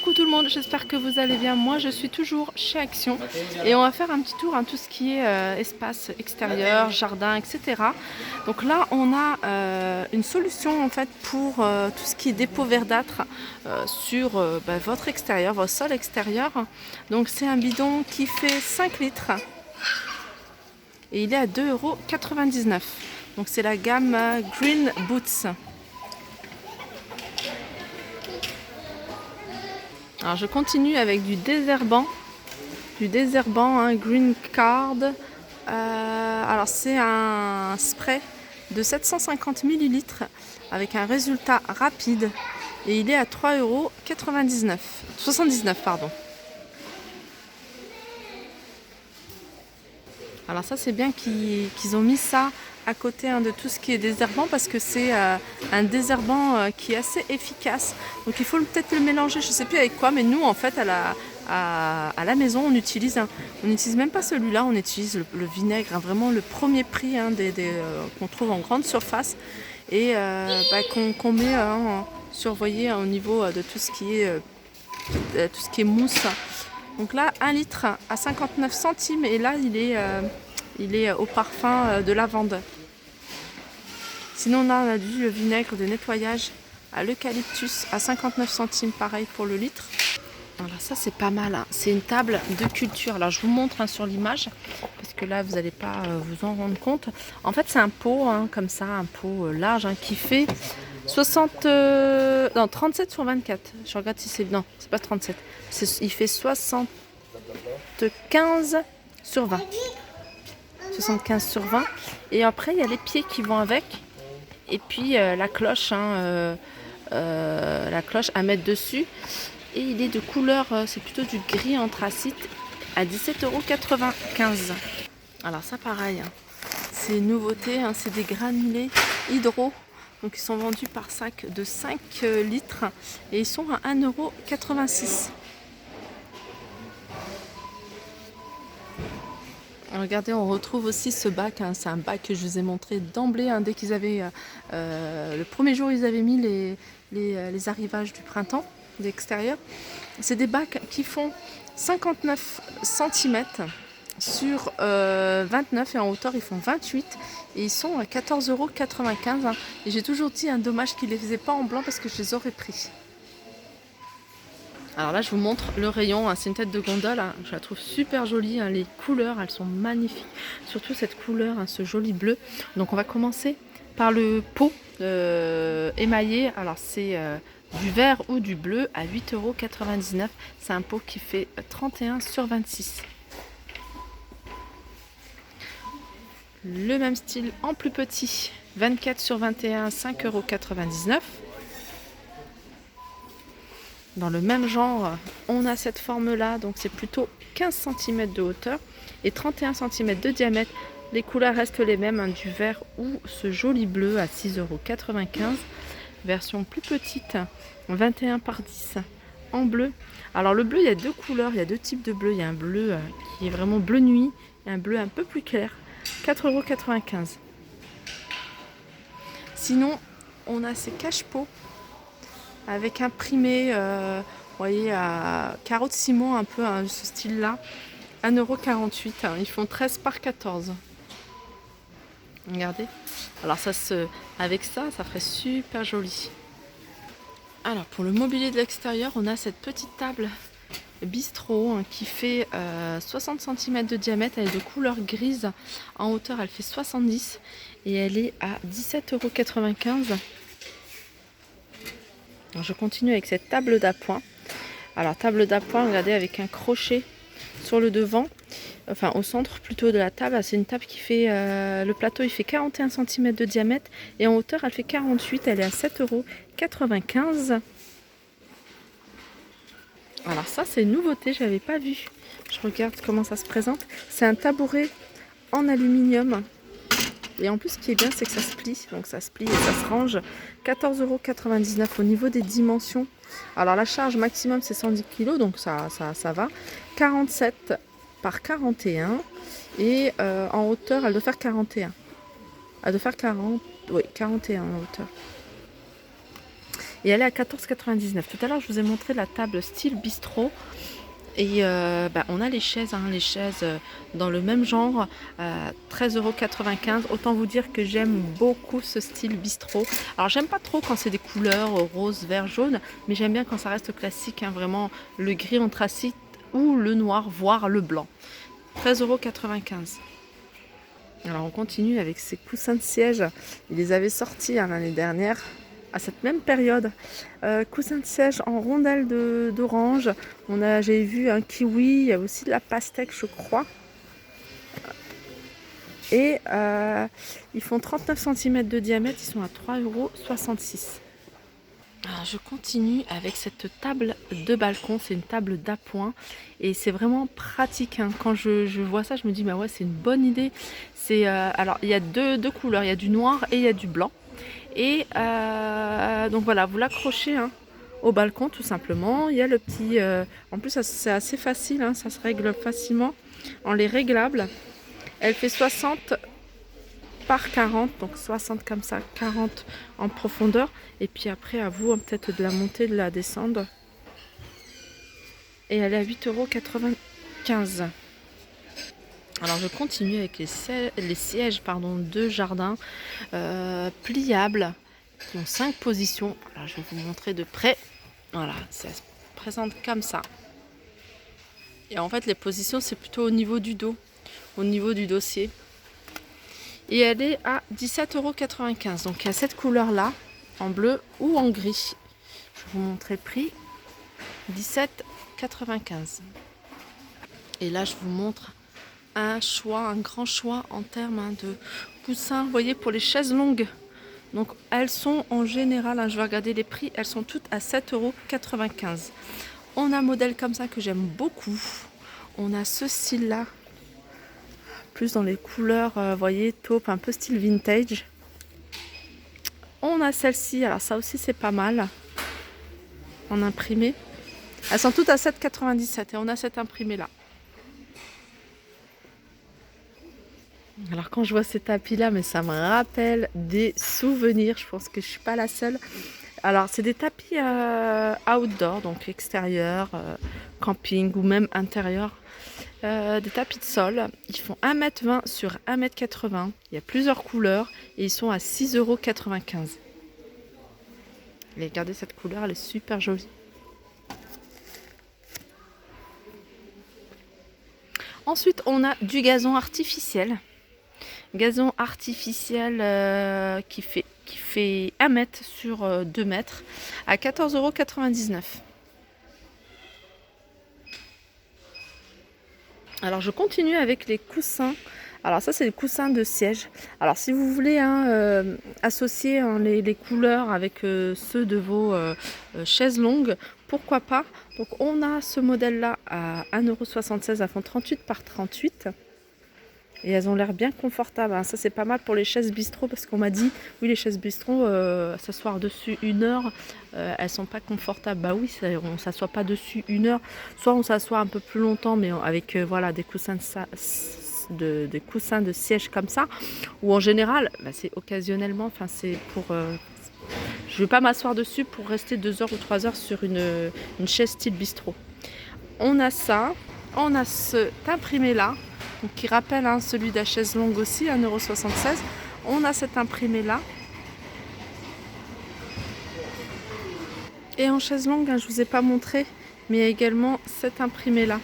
Coucou tout le monde, j'espère que vous allez bien. Moi je suis toujours chez Action et on va faire un petit tour tout ce qui est espace extérieur, jardin, etc. Donc là on a une solution en fait pour tout ce qui est dépôt verdâtre sur votre extérieur, votre sol extérieur. Donc c'est un bidon qui fait 5 litres et il est à 2,99 €. Donc c'est la gamme Green Boots. Alors je continue avec du désherbant, Green Card. Alors c'est un spray de 750 ml avec un résultat rapide et il est à 3,79 €. Alors ça c'est bien qu'ils ont mis ça à côté de tout ce qui est désherbant parce que c'est un désherbant qui est assez efficace. Donc il faut peut-être le mélanger, je ne sais plus avec quoi, mais nous en fait à la maison on n'utilise même pas celui-là, on utilise le vinaigre, vraiment le premier prix qu'on trouve en grande surface et qu'on met surveillé au niveau de tout ce qui est mousse. Donc là 1 litre à 59 centimes et là il est au parfum de lavande. Sinon on a du vinaigre de nettoyage à l'eucalyptus à 59 centimes, pareil pour le litre. Voilà, ça c'est pas mal, c'est une table de culture. Alors je vous montre sur l'image parce que là vous n'allez pas vous en rendre compte. En fait c'est un pot comme ça, un pot large qui fait 37 sur 24. Je regarde si c'est... Non, c'est pas 37. Il fait 75 sur 20. 75 sur 20. Et après, il y a les pieds qui vont avec. Et puis la cloche. La cloche à mettre dessus. Et il est de couleur, c'est plutôt du gris anthracite à 17,95 €. Alors ça pareil, c'est une nouveauté, c'est des granulés hydro. Donc ils sont vendus par sac de 5 litres et ils sont à 1,86 €. Regardez, on retrouve aussi ce bac, c'est un bac que je vous ai montré d'emblée dès qu'ils avaient le premier jour ils avaient mis les arrivages du printemps d'extérieur. C'est des bacs qui font 59 cm sur 29 et en hauteur ils font 28 et ils sont à 14,95 €. Et j'ai toujours dit dommage qu'ils ne les faisaient pas en blanc parce que je les aurais pris. Alors là je vous montre le rayon, c'est une tête de gondole, je la trouve super jolie, les couleurs elles sont magnifiques, surtout cette couleur, ce joli bleu. Donc on va commencer par le pot émaillé, alors c'est du vert ou du bleu à 8,99 €. C'est un pot qui fait 31 sur 26. Le même style en plus petit, 24 sur 21, 5,99 €. Dans le même genre, on a cette forme-là, donc c'est plutôt 15 cm de hauteur et 31 cm de diamètre. Les couleurs restent les mêmes, du vert ou ce joli bleu à 6,95 €. Version plus petite, 21 par 10 en bleu. Alors le bleu, il y a deux couleurs, il y a deux types de bleu. Il y a un bleu qui est vraiment bleu nuit et un bleu un peu plus clair, 4,95 €. Sinon, on a ces cache-pots avec imprimé, vous voyez, à carreaux de ciment, un peu ce style-là, 1,48 €. Ils font 13 par 14. Regardez. Alors avec ça ferait super joli. Alors pour le mobilier de l'extérieur, on a cette petite table bistrot qui fait 60 cm de diamètre, elle est de couleur grise. En hauteur, elle fait 70 et elle est à 17,95 €. Je continue avec cette table d'appoint. Alors table d'appoint, regardez, avec un crochet sur le devant, enfin au centre plutôt de la table. C'est une table qui fait, le plateau il fait 41 cm de diamètre et en hauteur elle fait 48, elle est à 7,95 €. Alors ça c'est une nouveauté, je n'avais pas vu. Je regarde comment ça se présente. C'est un tabouret en aluminium. Et en plus, ce qui est bien, c'est que ça se plie. Donc ça se plie et ça se range. 14,99 € au niveau des dimensions. Alors la charge maximum, c'est 110 kg, donc ça va. 47 par 41. Et en hauteur, elle doit faire 41. Elle doit faire 41 en hauteur. et elle est à 14,99 €. Tout à l'heure, je vous ai montré la table style bistrot. Et on a les chaises dans le même genre, 13,95 €. Autant vous dire que j'aime beaucoup ce style bistrot. Alors j'aime pas trop quand c'est des couleurs rose, vert, jaune, mais j'aime bien quand ça reste classique, hein, vraiment le gris anthracite ou le noir, voire le blanc. 13,95 €. Alors on continue avec ces coussins de siège. Ils les avaient sortis, hein, l'année dernière, à cette même période. Coussins de siège en rondelle d'orange. J'ai vu un kiwi, il y a aussi de la pastèque, je crois. Et ils font 39 cm de diamètre, ils sont à 3,66 €. Alors je continue avec cette table de balcon, c'est une table d'appoint et c'est vraiment pratique, hein. Quand je vois ça, je me dis bah ouais, c'est une bonne idée. Alors il y a deux couleurs, il y a du noir et il y a du blanc. Et donc voilà, vous l'accrochez, hein, au balcon tout simplement. Il y a le petit... en plus c'est assez facile, hein, ça se règle facilement en les réglables. Elle fait 60 par 40, donc 60 comme ça, 40 en profondeur. Et puis après à vous, hein, peut-être de la monter, de la descendre. Et elle est à 8,95 €. Alors je continue avec les sièges de jardin pliables qui ont 5 positions. Alors je vais vous montrer de près. Voilà, ça se présente comme ça. Et en fait les positions c'est plutôt au niveau du dos, au niveau du dossier. Et elle est à 17,95 €. Donc il y a cette couleur là, en bleu ou en gris. Je vais vous montrer le prix. 17,95 €. Et là je vous montre un grand choix en termes, hein, de coussins, vous voyez, pour les chaises longues. Donc elles sont en général, hein, je vais regarder les prix, elles sont toutes à 7,95 €. On a un modèle comme ça que j'aime beaucoup. On a ce style là, plus dans les couleurs, vous voyez, taupe, un peu style vintage. On a celle-ci, alors ça aussi c'est pas mal, en imprimé. Elles sont toutes à 7,97 € et on a cet imprimé là. Alors quand je vois ces tapis là, mais ça me rappelle des souvenirs, je pense que je suis pas la seule. Alors c'est des tapis outdoor, donc extérieur, camping ou même intérieur. Des tapis de sol, ils font 1,20 m sur 1,80 m. Il y a plusieurs couleurs et ils sont à 6,95 €. Et regardez cette couleur, elle est super jolie. Ensuite on a du gazon artificiel. Gazon artificiel qui fait 1 mètre sur 2 mètres à 14,99 €. Alors je continue avec les coussins. Alors ça c'est les coussins de siège. Alors si vous voulez, hein, associer, hein, les couleurs avec ceux de vos chaises longues, pourquoi pas. Donc on a ce modèle là à 1,76 €, elles font 38 par 38. Et elles ont l'air bien confortables, hein. Ça c'est pas mal pour les chaises bistrot parce qu'on m'a dit oui les chaises bistrot, s'asseoir dessus 1 heure, elles sont pas confortables. Bah oui, on s'assoit pas dessus 1 heure, soit on s'assoit un peu plus longtemps mais avec voilà des coussins des coussins de siège comme ça, ou en général bah, c'est occasionnellement, enfin c'est pour je vais pas m'asseoir dessus pour rester 2 heures ou 3 heures sur une chaise style bistrot. On a ça, on a cet imprimé là. Donc, qui rappelle, hein, celui de la chaise longue aussi, 1,76 €. On a cet imprimé là. Et en chaise longue, hein, je ne vous ai pas montré, mais il y a également cet imprimé là.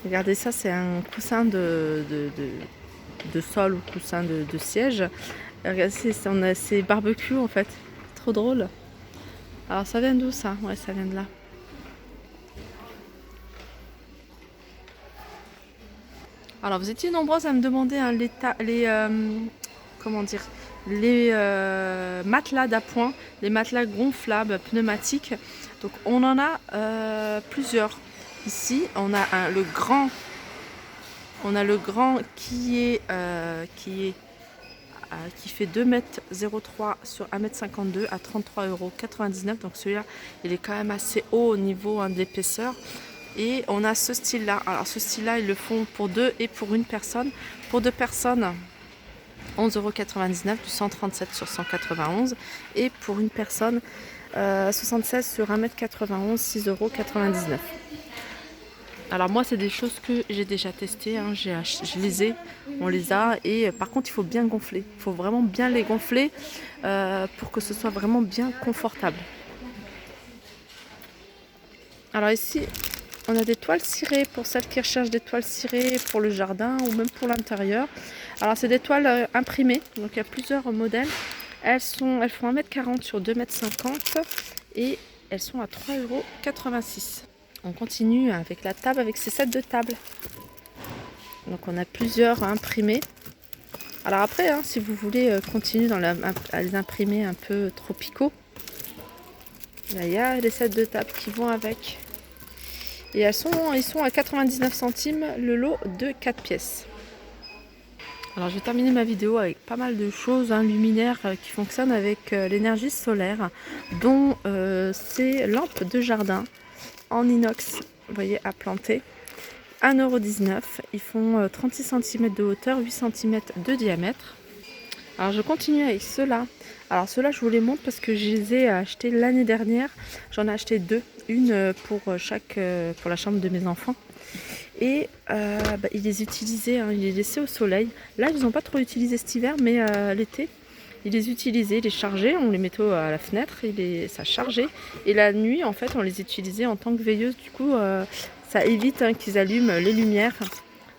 Regardez ça, c'est un coussin de sol ou coussin de siège. Regardez, c'est barbecue en fait. Trop drôle. Alors ça vient d'où ça? Ouais, ça vient de là. Alors vous étiez nombreuses à me demander, hein, les matelas d'appoint, les matelas gonflables pneumatiques. Donc on en a plusieurs. Ici on a le grand qui fait 2,03 m sur 1,52 m à 33,99 €. Donc celui-là il est quand même assez haut au niveau, hein, de l'épaisseur. Et on a ce style là. Alors ce style là ils le font pour 2 et pour 1 personne. Pour 2 personnes 11,99 €, du 137 sur 191. Et pour une personne 76 sur 1,91 m, 6,99 €. Alors moi, c'est des choses que j'ai déjà testées, hein. Je les ai, on les a. Et par contre, il faut bien gonfler. Il faut vraiment bien les gonfler pour que ce soit vraiment bien confortable. Alors ici, on a des toiles cirées pour celles qui recherchent des toiles cirées pour le jardin ou même pour l'intérieur. Alors c'est des toiles imprimées, donc il y a plusieurs modèles. Elles font 1,40 m sur 2,50 m et elles sont à 3,86 €. On continue avec la table, avec ces sets de table. Donc on a plusieurs imprimés. Alors après, hein, si vous voulez continuer à les imprimer un peu tropicaux, là, il y a les sets de table qui vont avec. Et ils sont à 99 centimes le lot de 4 pièces. Alors je vais terminer ma vidéo avec pas mal de choses, hein, luminaires qui fonctionnent avec l'énergie solaire, dont ces lampes de jardin en inox, vous voyez, à planter. 1,19 €. Ils font 36 cm de hauteur, 8 cm de diamètre. Alors je continue avec ceux-là. Alors ceux-là, je vous les montre parce que je les ai achetés l'année dernière. J'en ai acheté deux, une pour la chambre de mes enfants. Et ils les utilisaient, hein, ils les laissaient au soleil. Là, ils n'ont pas trop utilisé cet hiver, mais l'été, ils les utilisaient, ils les chargeaient, on les mettait à la fenêtre, ça chargeait. Et la nuit, en fait, on les utilisait en tant que veilleuse. Du coup, ça évite qu'ils allument les lumières.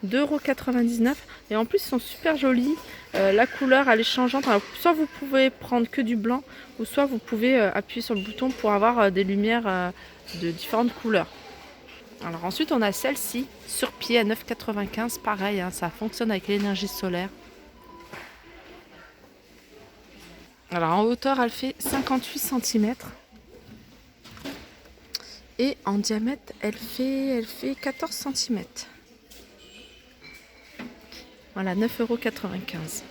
2,99 €. Et en plus, ils sont super jolis. La couleur, elle est changeante. Alors, soit vous pouvez prendre que du blanc, ou soit vous pouvez appuyer sur le bouton pour avoir des lumières de différentes couleurs. Alors ensuite, on a celle-ci, sur pied à 9,95 €. Pareil, hein, ça fonctionne avec l'énergie solaire. Alors en hauteur, elle fait 58 cm. Et en diamètre, elle fait 14 cm. Voilà, 9,95 €.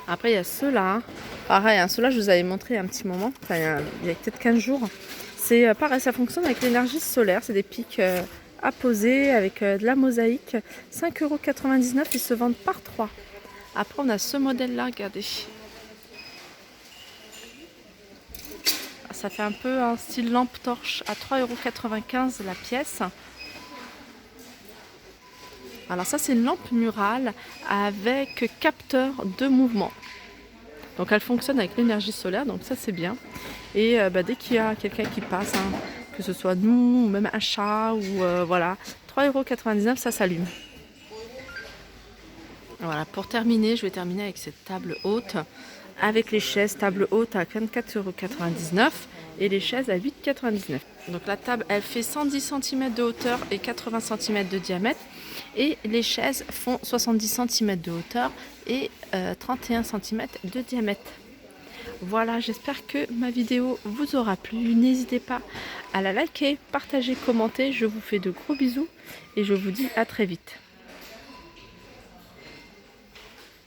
Après, il y a ceux-là. Pareil, hein, ceux-là, je vous avais montré un petit moment. Enfin, il y a peut-être 15 jours. C'est pareil, ça fonctionne avec l'énergie solaire. C'est des pics à poser avec de la mosaïque. 5,99 €. Ils se vendent par 3. Après, on a ce modèle-là, regardez. Ça fait un peu un style lampe torche à 3,95 € la pièce. Alors ça, c'est une lampe murale avec capteur de mouvement. Donc elle fonctionne avec l'énergie solaire, donc ça c'est bien. Et dès qu'il y a quelqu'un qui passe, hein, que ce soit nous ou même un chat, ou voilà, 3,99 €, ça s'allume. Voilà, pour terminer, je vais terminer avec cette table haute, avec les chaises table haute à 24,99 € et les chaises à 8,99 €. Donc la table, elle fait 110 cm de hauteur et 80 cm de diamètre. Et les chaises font 70 cm de hauteur et 31 cm de diamètre. Voilà, j'espère que ma vidéo vous aura plu. N'hésitez pas à la liker, partager, commenter. Je vous fais de gros bisous et je vous dis à très vite.